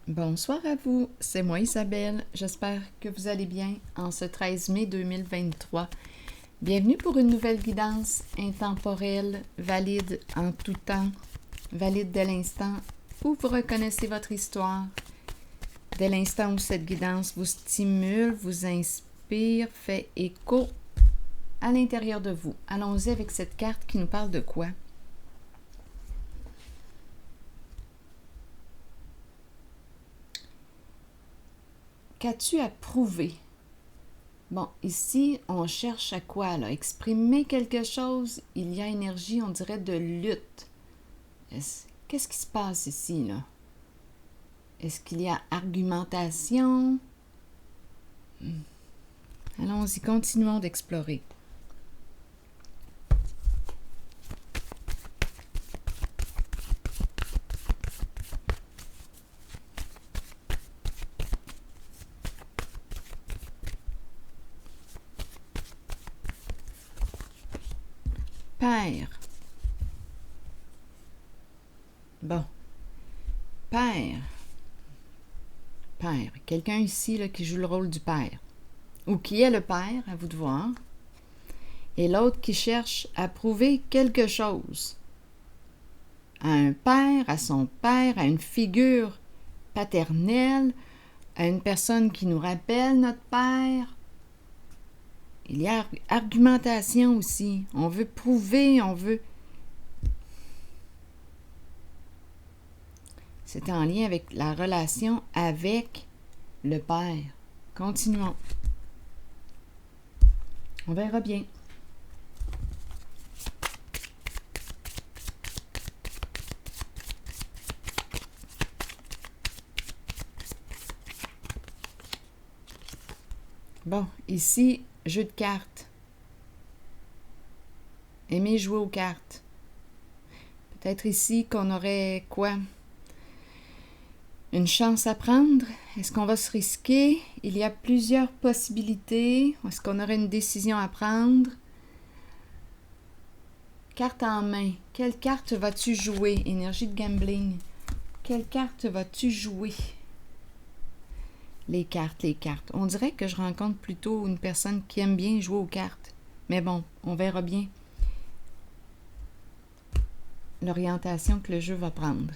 Bonsoir à vous, c'est moi Isabelle. J'espère que vous allez bien en ce 13 mai 2023. Bienvenue pour une nouvelle guidance intemporelle, valide en tout temps, valide dès l'instant où vous reconnaissez votre histoire, dès l'instant où cette guidance vous stimule, vous inspire, fait écho à l'intérieur de vous. Allons-y avec cette carte qui nous parle de quoi? Qu'as-tu à prouver? Bon, ici, on cherche à quoi, là? Exprimer quelque chose, il y a énergie, on dirait, de lutte. Qu'est-ce qui se passe ici, là? Est-ce qu'il y a argumentation? Allons-y, continuons d'explorer. Père. Bon. Père. Père. Quelqu'un ici là, qui joue le rôle du père. Ou qui est le père, à vous de voir. Et l'autre qui cherche à prouver quelque chose. À un père, à son père, à une figure paternelle, à une personne qui nous rappelle notre père. Il y a argumentation aussi. On veut prouver, on veut... C'est en lien avec la relation avec le Père. Continuons. On verra bien. Bon, ici, jeu de cartes. Aimer jouer aux cartes. Peut-être ici qu'on aurait quoi? Une chance à prendre? Est-ce qu'on va se risquer? Il y a plusieurs possibilités. Est-ce qu'on aurait une décision à prendre? Carte en main. Quelle carte vas-tu jouer? Énergie de gambling. Quelle carte vas-tu jouer? Les cartes, les cartes. On dirait que je rencontre plutôt une personne qui aime bien jouer aux cartes. Mais bon, on verra bien l'orientation que le jeu va prendre.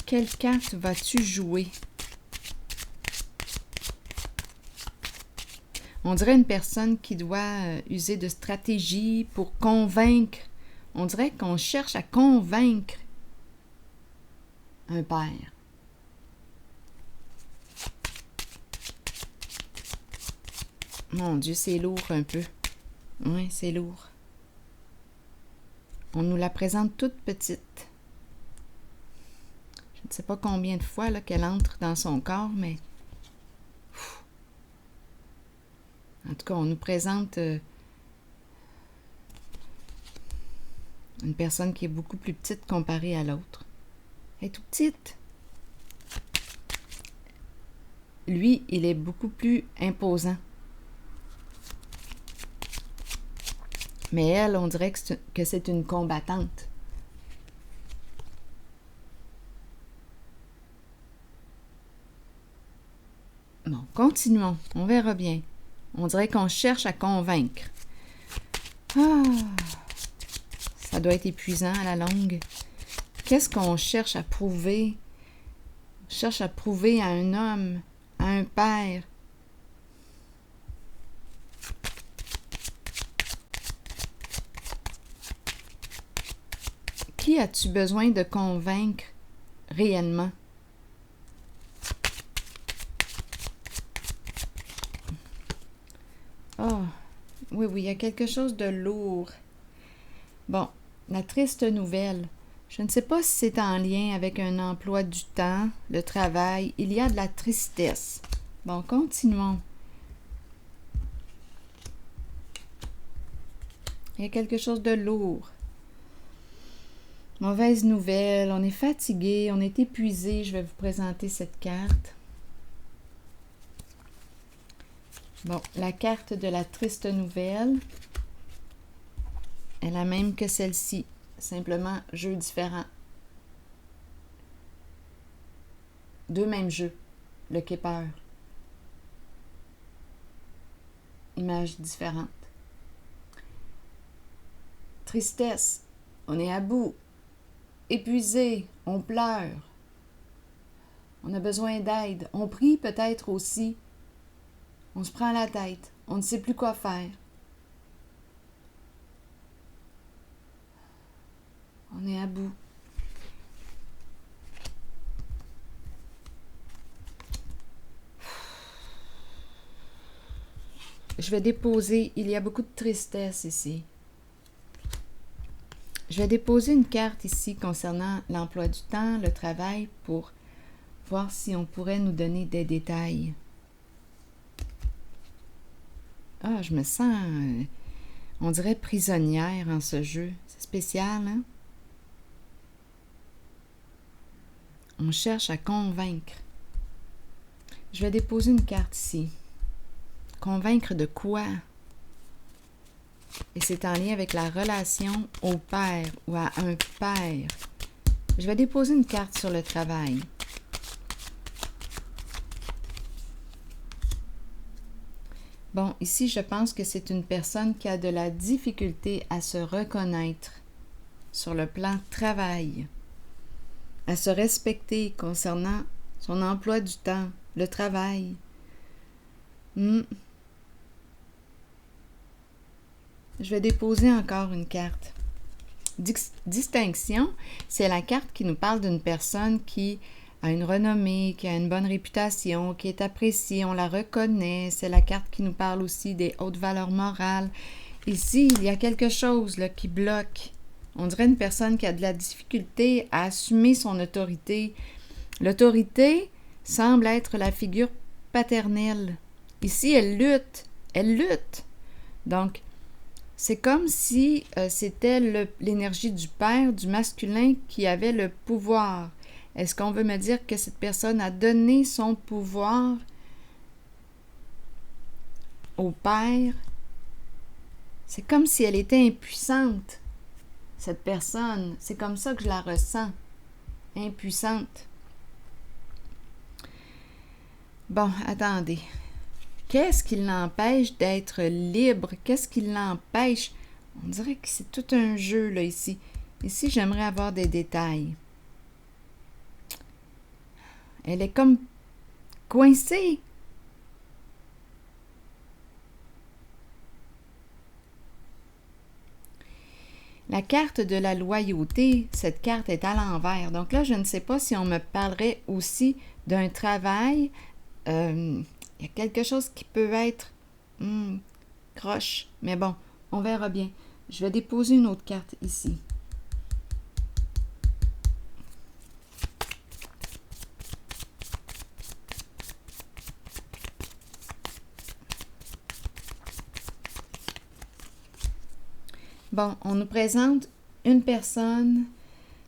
Quelle carte vas-tu jouer? On dirait une personne qui doit user de stratégie pour convaincre. On dirait qu'on cherche à convaincre un père. Mon Dieu, c'est lourd un peu. Oui, c'est lourd. On nous la présente toute petite. Je ne sais pas combien de fois là, qu'elle entre dans son corps, mais... En tout cas, on nous présente une personne qui est beaucoup plus petite comparée à l'autre. Elle est toute petite. Lui, il est beaucoup plus imposant. Mais elle, on dirait que c'est une combattante. Bon, continuons. On verra bien. On dirait qu'on cherche à convaincre. Ah, ça doit être épuisant à la longue. Qu'est-ce qu'on cherche à prouver? On cherche à prouver à un homme, à un père. Qui as-tu besoin de convaincre réellement? Oh, oui, il y a quelque chose de lourd. Bon, la triste nouvelle. Je ne sais pas si c'est en lien avec un emploi du temps, le travail. Il y a de la tristesse. Bon, continuons. Il y a quelque chose de lourd. Mauvaise nouvelle, on est fatigué, on est épuisé. Je vais vous présenter cette carte. Bon, la carte de la triste nouvelle est la même que celle-ci, simplement jeu différent. deux mêmes jeux. Le képeur. Image différente. Tristesse. On est à bout. Épuisé. On pleure. On a besoin d'aide. On prie peut-être aussi. On se prend la tête. On ne sait plus quoi faire. On est à bout. Je vais déposer, il y a beaucoup de tristesse ici. Je vais déposer une carte ici concernant l'emploi du temps, le travail, pour voir si on pourrait nous donner des détails. Ah, je me sens, on dirait prisonnière en ce jeu. C'est spécial, hein? On cherche à convaincre. Je vais déposer une carte ici. Convaincre de quoi? Et c'est en lien avec la relation au père ou à un père. Je vais déposer une carte sur le travail. Bon, ici, je pense que c'est une personne qui a de la difficulté à se reconnaître sur le plan travail, à se respecter concernant son emploi du temps, le travail. Je vais déposer encore une carte. Distinction, c'est la carte qui nous parle d'une personne qui a une renommée, qui a une bonne réputation, qui est appréciée, on la reconnaît. C'est la carte qui nous parle aussi des hautes valeurs morales. Ici, il y a quelque chose là, qui bloque. On dirait une personne qui a de la difficulté à assumer son autorité. L'autorité semble être la figure paternelle. Ici, elle lutte. Elle lutte. Donc, c'est comme si c'était l'énergie du père, du masculin, qui avait le pouvoir. Est-ce qu'on veut me dire que cette personne a donné son pouvoir au père? C'est comme si elle était impuissante, cette personne. C'est comme ça que je la ressens, impuissante. Bon, attendez. Qu'est-ce qui l'empêche d'être libre? Qu'est-ce qui l'empêche? On dirait que c'est tout un jeu, là, ici. Ici, j'aimerais avoir des détails. Elle est comme coincée. La carte de la loyauté, cette carte est à l'envers. Donc là, je ne sais pas si on me parlerait aussi d'un travail. Il y a quelque chose qui peut être croche. Mais bon, on verra bien. Je vais déposer une autre carte ici. Bon, on nous présente une personne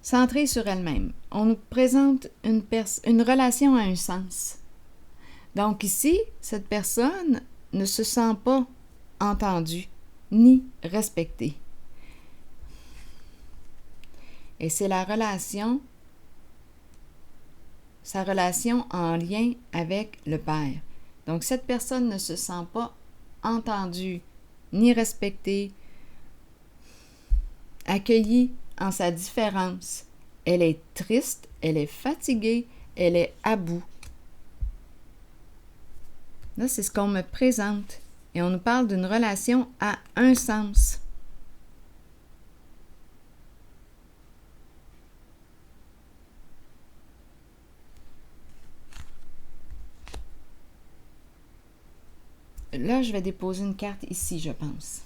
centrée sur elle-même. On nous présente une relation à un sens. Donc ici, cette personne ne se sent pas entendue ni respectée. Et c'est sa relation en lien avec le père. Donc cette personne ne se sent pas entendue ni respectée, accueillie en sa différence. Elle est triste, elle est fatiguée, elle est à bout. Là, c'est ce qu'on me présente. Et on nous parle d'une relation à un sens. Là, je vais déposer une carte ici, je pense.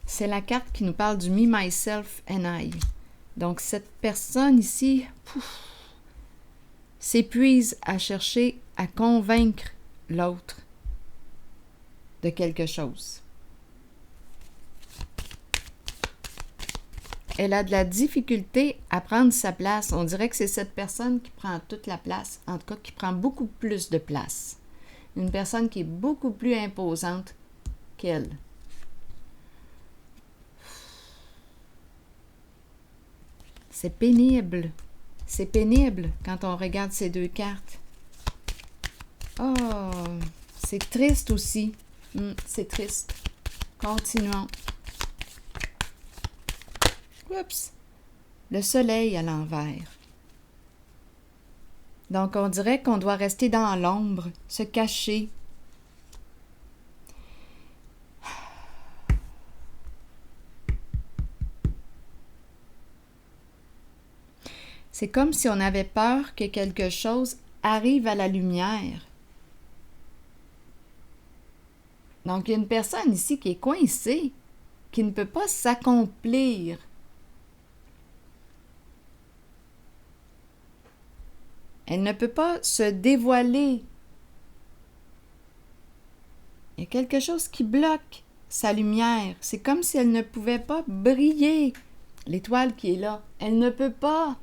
C'est la carte qui nous parle du Me, Myself and I. Donc, cette personne ici s'épuise à chercher à convaincre l'autre de quelque chose. Elle a de la difficulté à prendre sa place. On dirait que c'est cette personne qui prend toute la place, en tout cas qui prend beaucoup plus de place. Une personne qui est beaucoup plus imposante qu'elle. C'est pénible. C'est pénible quand on regarde ces deux cartes. Oh, c'est triste aussi. C'est triste. Continuons. Oups! Le soleil à l'envers. Donc, on dirait qu'on doit rester dans l'ombre, se cacher. C'est comme si on avait peur que quelque chose arrive à la lumière. Donc, il y a une personne ici qui est coincée, qui ne peut pas s'accomplir. Elle ne peut pas se dévoiler. Il y a quelque chose qui bloque sa lumière. C'est comme si elle ne pouvait pas briller. L'étoile qui est là, elle ne peut pas.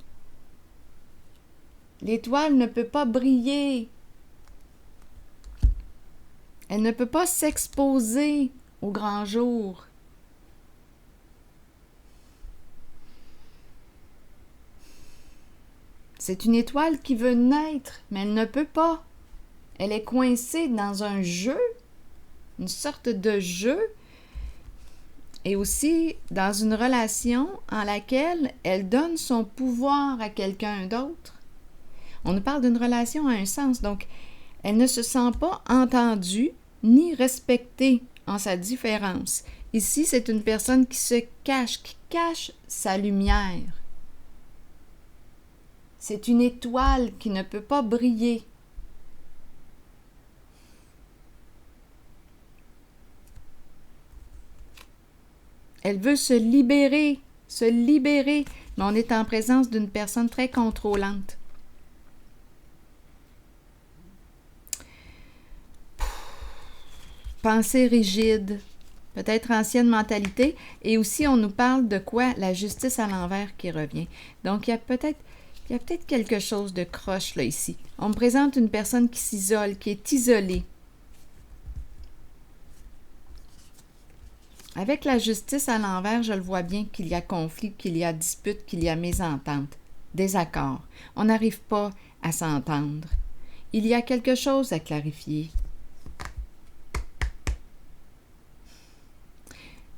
L'étoile ne peut pas briller. Elle ne peut pas s'exposer au grand jour. C'est une étoile qui veut naître, mais elle ne peut pas. Elle est coincée dans un jeu, une sorte de jeu, et aussi dans une relation en laquelle elle donne son pouvoir à quelqu'un d'autre. On nous parle d'une relation à un sens, donc elle ne se sent pas entendue ni respectée en sa différence. Ici, c'est une personne qui se cache, qui cache sa lumière. C'est une étoile qui ne peut pas briller. Elle veut se libérer, mais on est en présence d'une personne très contrôlante. Pensée rigide, peut-être ancienne mentalité, et aussi on nous parle de quoi? La justice à l'envers qui revient. Donc il y a peut-être quelque chose de croche là ici. On me présente une personne qui s'isole, qui est isolée. Avec la justice à l'envers, je le vois bien qu'il y a conflit, qu'il y a dispute, qu'il y a mésentente, désaccord. On n'arrive pas à s'entendre. Il y a quelque chose à clarifier.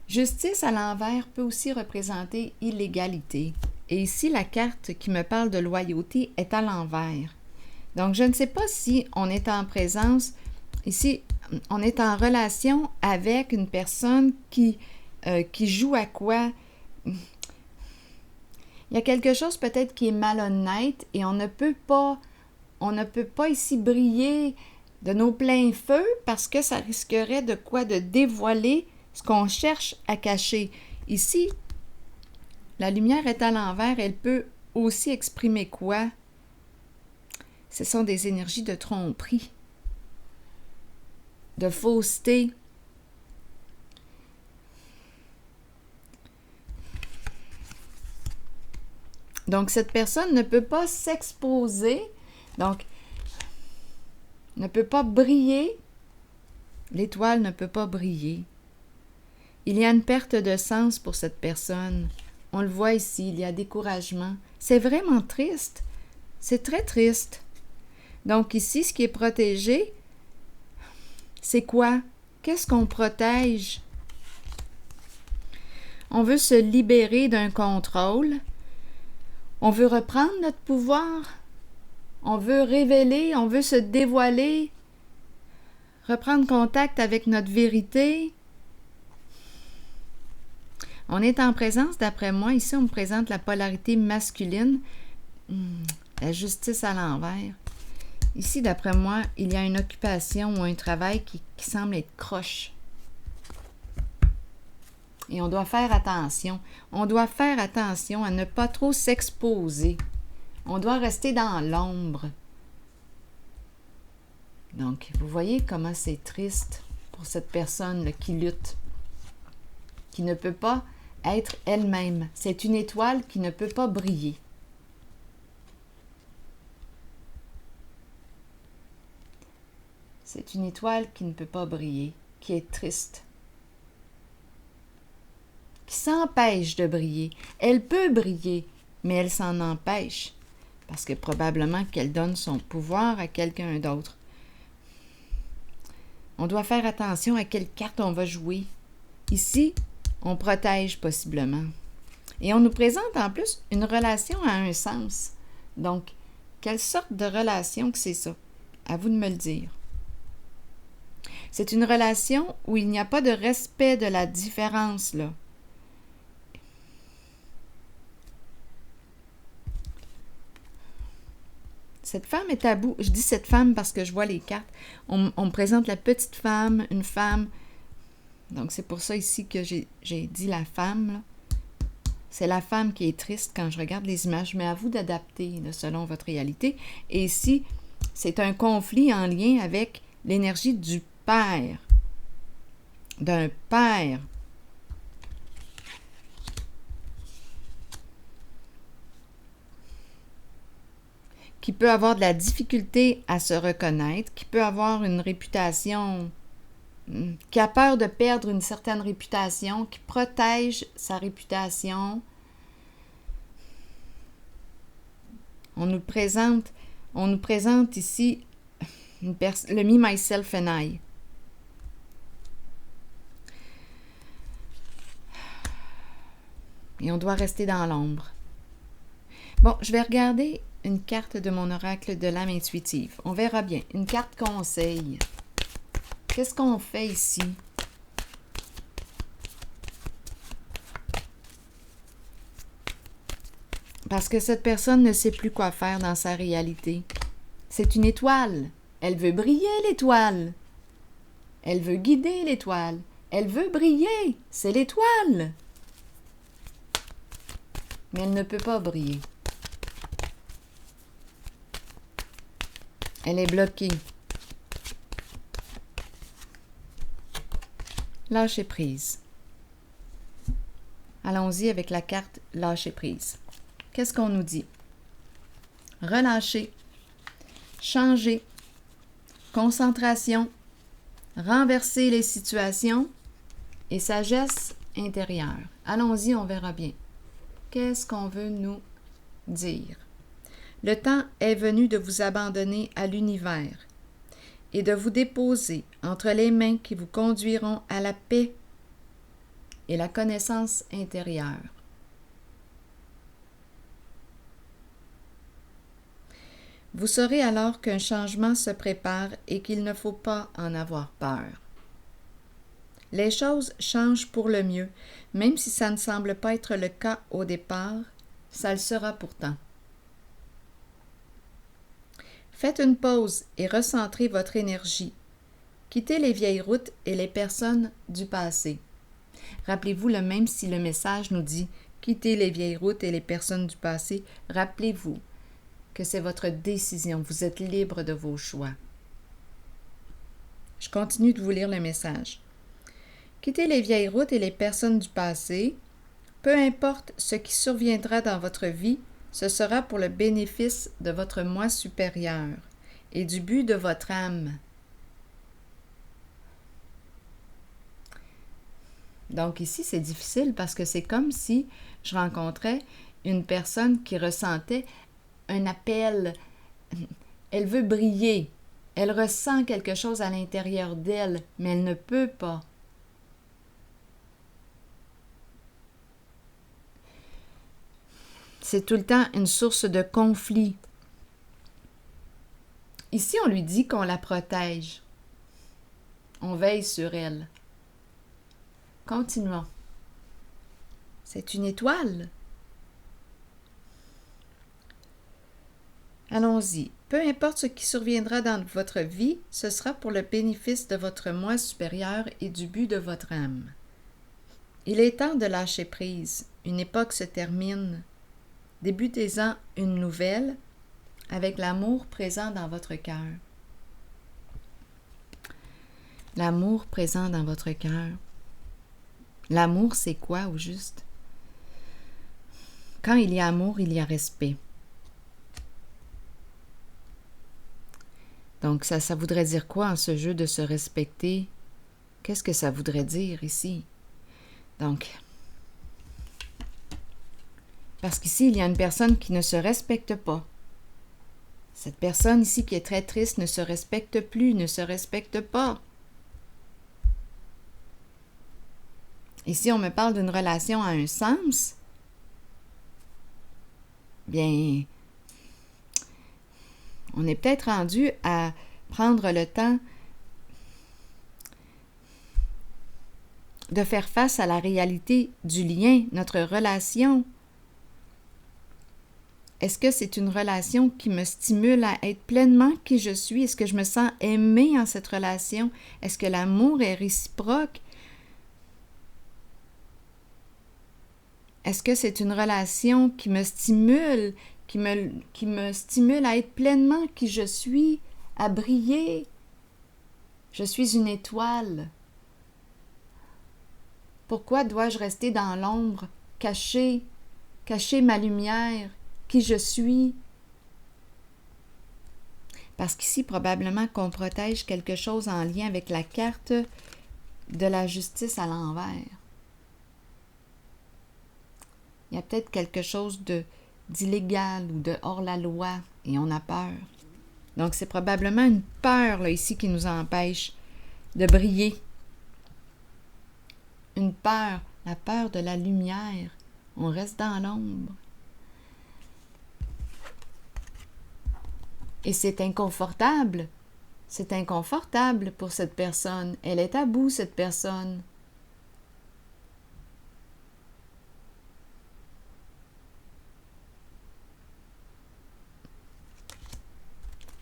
Justice à l'envers peut aussi représenter illégalité. Et ici, la carte qui me parle de loyauté est à l'envers. Donc, je ne sais pas si on est en présence, ici, on est en relation avec une personne qui joue à quoi? Il y a quelque chose peut-être qui est malhonnête et on ne peut pas ici briller de nos pleins feux parce que ça risquerait de quoi? De dévoiler ce qu'on cherche à cacher. Ici, la lumière est à l'envers, elle peut aussi exprimer quoi? Ce sont des énergies de tromperie, de fausseté. Donc, cette personne ne peut pas s'exposer, donc ne peut pas briller. L'étoile ne peut pas briller. Il y a une perte de sens pour cette personne. On le voit ici, il y a découragement. C'est vraiment triste. C'est très triste. Donc ici, ce qui est protégé, c'est quoi? Qu'est-ce qu'on protège? On veut se libérer d'un contrôle. On veut reprendre notre pouvoir. On veut révéler, on veut se dévoiler, reprendre contact avec notre vérité. On est en présence, d'après moi, ici on me présente la polarité masculine, la justice à l'envers. Ici, d'après moi, il y a une occupation ou un travail qui semble être croche. Et on doit faire attention. On doit faire attention à ne pas trop s'exposer. On doit rester dans l'ombre. Donc, vous voyez comment c'est triste pour cette personne-là qui lutte, qui ne peut pas être elle-même. C'est une étoile qui ne peut pas briller. C'est une étoile qui ne peut pas briller, qui est triste, qui s'empêche de briller. Elle peut briller, mais elle s'en empêche, parce que probablement qu'elle donne son pouvoir à quelqu'un d'autre. On doit faire attention à quelle carte on va jouer. Ici, on protège possiblement. Et on nous présente en plus une relation à un sens. Donc, quelle sorte de relation que c'est ça? À vous de me le dire. C'est une relation où il n'y a pas de respect de la différence, là. Cette femme est tabou. Je dis cette femme parce que je vois les cartes. On me présente la petite femme, une femme. Donc, c'est pour ça ici que j'ai dit la femme, là. C'est la femme qui est triste quand je regarde les images, mais à vous d'adapter là, selon votre réalité. Et ici, c'est un conflit en lien avec l'énergie du père. D'un père. Qui peut avoir de la difficulté à se reconnaître, qui peut avoir une réputation, qui a peur de perdre une certaine réputation, qui protège sa réputation. On nous présente ici le me, myself and I. Et on doit rester dans l'ombre. Bon, je vais regarder une carte de mon oracle de l'âme intuitive. On verra bien. Une carte conseil. Qu'est-ce qu'on fait ici? Parce que cette personne ne sait plus quoi faire dans sa réalité. C'est une étoile. Elle veut briller, l'étoile. Elle veut guider, l'étoile. Elle veut briller. C'est l'étoile. Mais elle ne peut pas briller. Elle est bloquée. Lâcher prise. Allons-y avec la carte lâcher prise. Qu'est-ce qu'on nous dit? Relâcher, changer, concentration, renverser les situations et sagesse intérieure. Allons-y, on verra bien. Qu'est-ce qu'on veut nous dire? Le temps est venu de vous abandonner à l'univers et de vous déposer entre les mains qui vous conduiront à la paix et la connaissance intérieure. Vous saurez alors qu'un changement se prépare et qu'il ne faut pas en avoir peur. Les choses changent pour le mieux, même si ça ne semble pas être le cas au départ, ça le sera pourtant. Faites une pause et recentrez votre énergie. Quittez les vieilles routes et les personnes du passé. Rappelez-vous, même si le message nous dit « Quittez les vieilles routes et les personnes du passé », rappelez-vous que c'est votre décision. Vous êtes libre de vos choix. Je continue de vous lire le message. Quittez les vieilles routes et les personnes du passé. Peu importe ce qui surviendra dans votre vie, ce sera pour le bénéfice de votre moi supérieur et du but de votre âme. Donc ici, c'est difficile parce que c'est comme si je rencontrais une personne qui ressentait un appel. Elle veut briller. Elle ressent quelque chose à l'intérieur d'elle, mais elle ne peut pas. C'est tout le temps une source de conflit. Ici, on lui dit qu'on la protège. On veille sur elle. Continuons. C'est une étoile. Allons-y. Peu importe ce qui surviendra dans votre vie, ce sera pour le bénéfice de votre moi supérieur et du but de votre âme. Il est temps de lâcher prise. Une époque se termine. Débutez-en une nouvelle avec l'amour présent dans votre cœur. L'amour présent dans votre cœur. L'amour, c'est quoi au juste? Quand il y a amour, il y a respect. Donc, ça voudrait dire quoi en ce jeu de se respecter? Qu'est-ce que ça voudrait dire ici? Donc, Parce qu'ici, il y a une personne qui ne se respecte pas. Cette personne ici qui est très triste ne se respecte plus, ne se respecte pas. Ici, on me parle d'une relation à un sens. Bien, on est peut-être rendu à prendre le temps de faire face à la réalité du lien, notre relation. Est-ce que c'est une relation qui me stimule à être pleinement qui je suis? Est-ce que je me sens aimée en cette relation? Est-ce que l'amour est réciproque? Est-ce que c'est une relation qui me stimule, qui me stimule à être pleinement qui je suis, à briller? Je suis une étoile. Pourquoi dois-je rester dans l'ombre, cacher ma lumière, qui je suis? Parce qu'ici, probablement qu'on protège quelque chose en lien avec la carte de la justice à l'envers. Il y a peut-être quelque chose d'illégal ou de hors-la-loi et on a peur. Donc, c'est probablement une peur là, ici qui nous empêche de briller. Une peur, la peur de la lumière. On reste dans l'ombre. Et c'est inconfortable. C'est inconfortable pour cette personne. Elle est à bout, cette personne.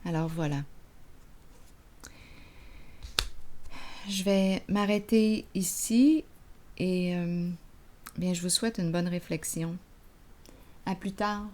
Alors voilà. Je vais m'arrêter ici et bien, je vous souhaite une bonne réflexion. À plus tard.